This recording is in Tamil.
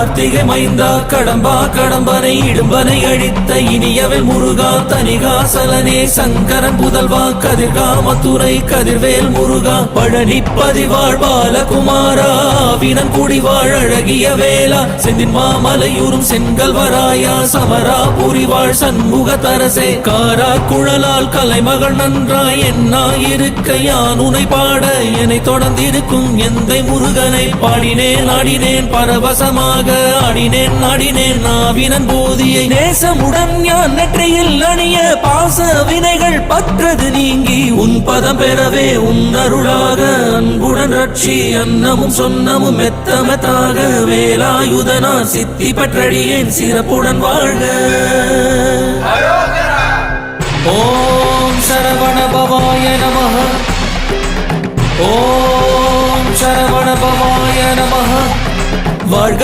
கார்த்திகை மைந்தா கடம்பா கடம்பனை இடும்பனை அழித்த இனியவள் முருகா தனிகாசலனே சங்கரன் புதல்வா கதிர்காமத்துறை கதிர்வேல் முருகா பழனி பதிவாழ் பாலகுமாரா வினன் குடிவாழ் அழகிய வேளா செந்தின் மாமலையூரும் செங்கல்வராயா சமரா புரிவாழ் சண்முக தரசே காரா குழலால் கலைமகள் நன்றாய் என்னாயிருக்க யான் உனை பாட என்னை தொடர்ந்திருக்கும் எந்தை முருகனை பாடினேன் ஆடினேன் பரவசமாக ஆடினேன் ஆடினேன் நாவினன் போதியை நேசமுடன் யான் நெற்றியில் அணிய பாச வினைகள் பற்றது நீங்கி உன் பதம் பெறவே உன் அருளாக அன்புடன் ரட்சி அன்னமும் சொன்னமும் மெத்தமெத்தாக வேலாயுதனா சித்தி பற்றடியேன் சிறப்புடன் வாழ்க. ஓம் சரவண பவாய நமஹ. ஓம் சரவண பவாய நமஹ. வாழ்க